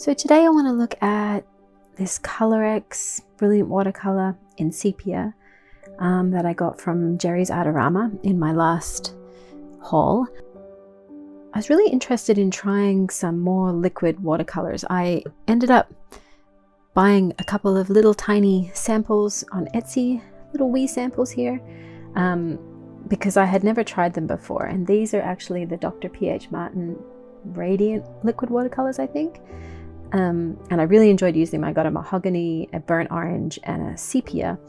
So today I want to look at this Colorex Brilliant Watercolor in Sepia that I got from Jerry's Artorama in my last haul. I was really interested in trying some more liquid watercolors. I ended up buying a couple of little tiny samples on Etsy, little wee samples here, because I had never tried them before. And these are actually the Dr. P.H. Martin Radiant liquid watercolors, I think. And I really enjoyed using them. I got a mahogany, a burnt orange, and a sepia.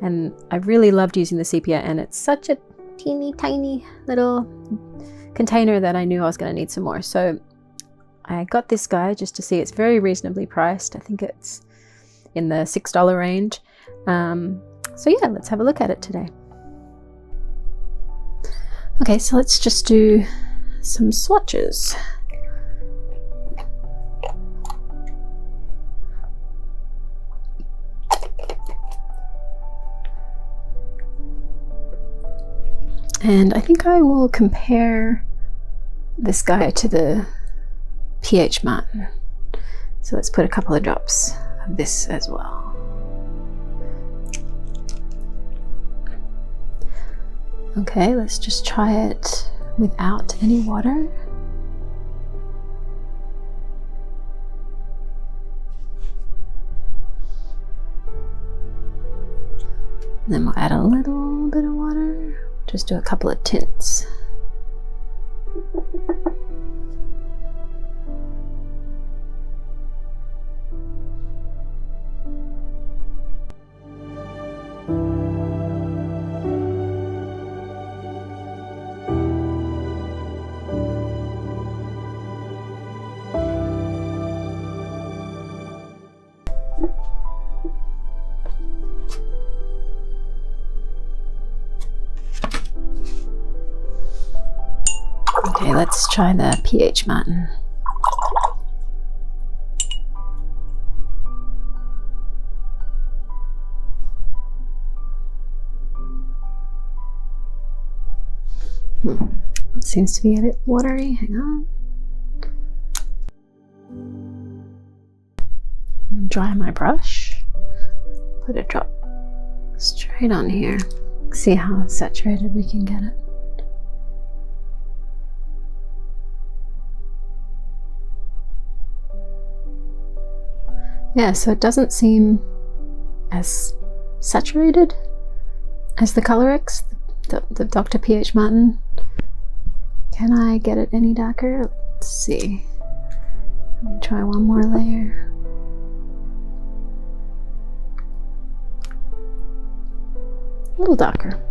And I really loved using the sepia, and it's such a teeny tiny little container that I knew I was going to need some more. So I got this guy just to see. It's very reasonably priced. I think it's in the $6 range. So yeah, let's have a look at it today. Okay, so let's just do some swatches. And I think I will compare this guy to the P.H. Martin. So let's put a couple of drops of this as well. Okay, let's just try it without any water. And then we'll add a little bit of water. Just do a couple of tints. Okay, let's try the P.H. Martin. It seems to be a bit watery. Hang on. Dry my brush. Put a drop straight on here. See how saturated we can get it. Yeah, so it doesn't seem as saturated as the Colorex, the Dr. P.H. Martin. Can I get it any darker? Let's see. Let me try one more layer. A little darker.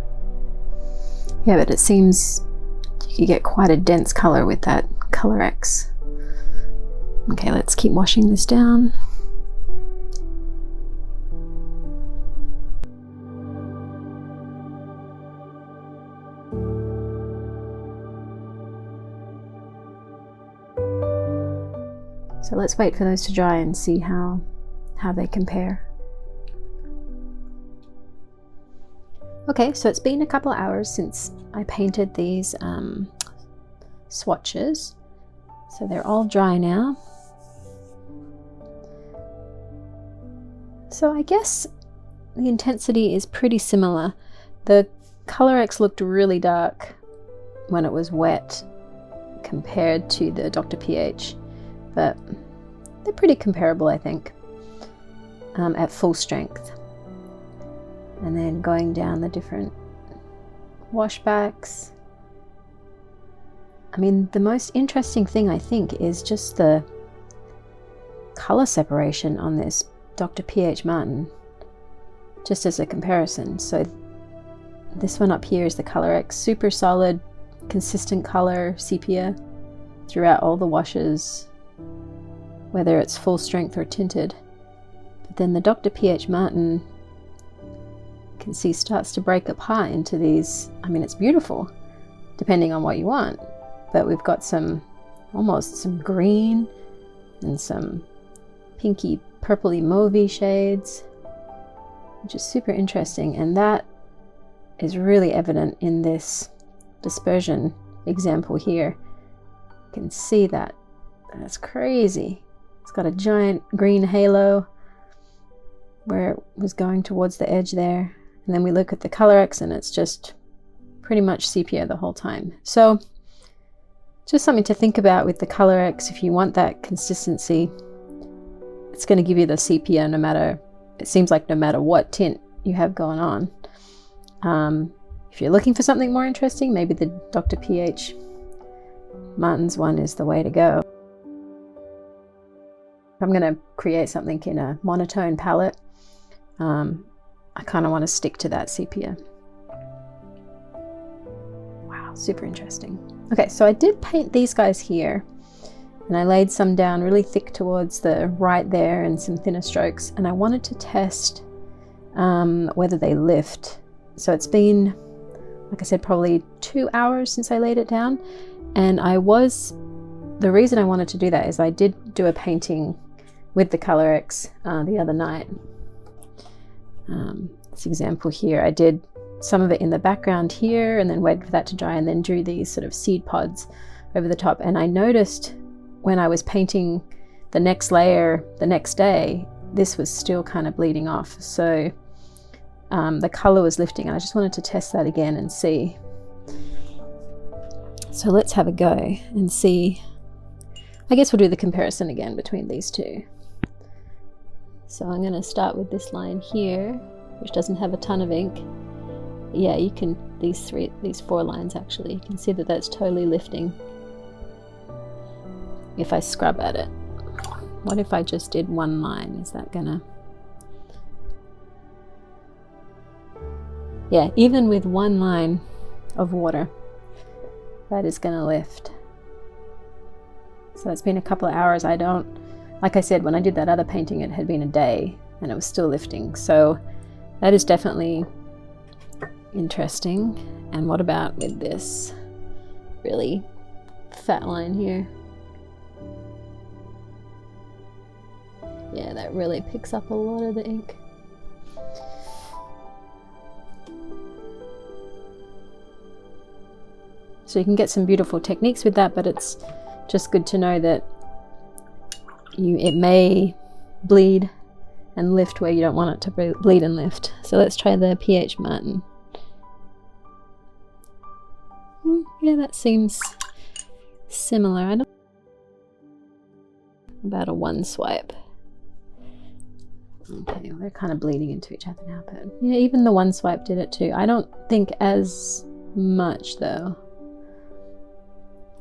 Yeah, but it seems you could get quite a dense color with that Colorex. Okay, let's keep washing this down. So let's wait for those to dry and see how they compare. Okay, so it's been a couple of hours since I painted these swatches. So they're all dry now. So I guess the intensity is pretty similar. The Colorex looked really dark when it was wet compared to the Dr. P.H. But they're pretty comparable, I think, at full strength. And then going down the different washbacks. I mean, the most interesting thing, I think, is just the color separation on this Dr. P.H. Martin, just as a comparison. So this one up here is the Colorex, super solid, consistent color, sepia, throughout all the washes, whether it's full strength or tinted. But then the Dr. P.H. Martin, you can see, starts to break apart into these. I mean, it's beautiful, depending on what you want. But we've got almost some green and some pinky, purpley, mauvey shades, which is super interesting. And that is really evident in this dispersion example here. You can see that. That's crazy. It's got a giant green halo where it was going towards the edge there. And then we look at the Colorex and it's just pretty much sepia the whole time. So just something to think about with the Colorex. If you want that consistency, it's going to give you the sepia no matter, it seems like no matter what tint you have going on. If you're looking for something more interesting, maybe the Dr. PH Martin's one is the way to go. If I'm going to create something in a monotone palette, I kind of want to stick to that sepia. Wow, super interesting. Okay, so I did paint these guys here, and I laid some down really thick towards the right there and some thinner strokes, and I wanted to test whether they lift. So it's been, like I said, probably 2 hours since I laid it down, and the reason I wanted to do that is I did do a painting with the Colorex the other night. This example here, I did some of it in the background here and then waited for that to dry and then drew these sort of seed pods over the top. And I noticed when I was painting the next layer the next day, this was still kind of bleeding off. So the color was lifting, and I just wanted to test that again and see. So let's have a go and see. I guess we'll do the comparison again between these two. So I'm going to start with this line here, which doesn't have a ton of ink. Yeah, you can, these 4 lines actually, you can see that that's totally lifting. If I scrub at it. What if I just did 1 line? Is that gonna... Yeah, even with 1 line of water, that is gonna lift. So it's been a couple of hours. Like I said, when I did that other painting, it had been a day and it was still lifting. So that is definitely interesting. And what about with this really fat line here? Yeah, that really picks up a lot of the ink. So you can get some beautiful techniques with that, but it's just good to know that it may bleed and lift where you don't want it to bleed and lift. So let's try the PH Martin. Yeah, that seems similar. I don't about a 1 swipe. Okay, well, they're kind of bleeding into each other now, but yeah, even the 1 swipe did it too. I don't think as much though.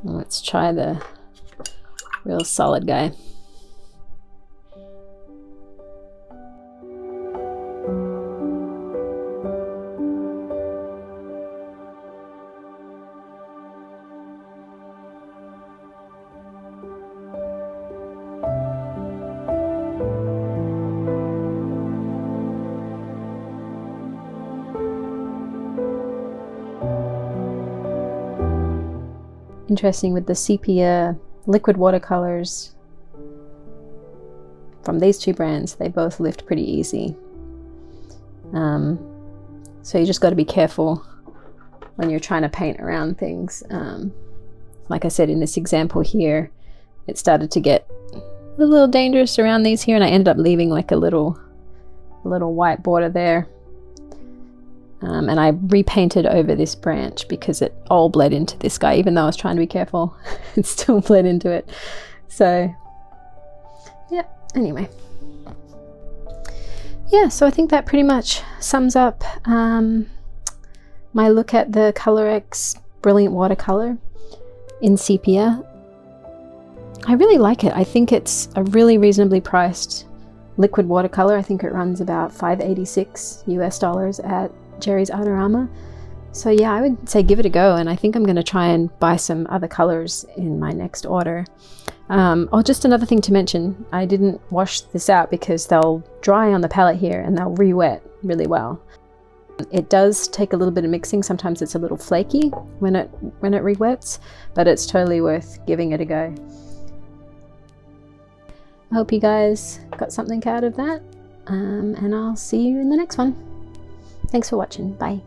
Let's try the real solid guy. Interesting with the sepia liquid watercolors from these 2 brands, they both lift pretty easy. So you just got to be careful when you're trying to paint around things. Like I said in this example here, it started to get a little dangerous around these here, and I ended up leaving like a little white border there. And I repainted over this branch because it all bled into this guy. Even though I was trying to be careful, it still bled into it. So yeah, anyway. Yeah, so I think that pretty much sums up my look at the Colorex Brilliant Watercolor in sepia. I really like it. I think it's a really reasonably priced liquid watercolor. I think it runs about $5.86 US at Jerry's Artarama. So yeah, I would say give it a go, and I think I'm going to try and buy some other colors in my next order. Oh, just another thing to mention, I didn't wash this out because they'll dry on the palette here and they'll re-wet really well. It does take a little bit of mixing. Sometimes it's a little flaky when it re-wets, but it's totally worth giving it a go. I hope you guys got something out of that, and I'll see you in the next one. Thanks for watching. Bye.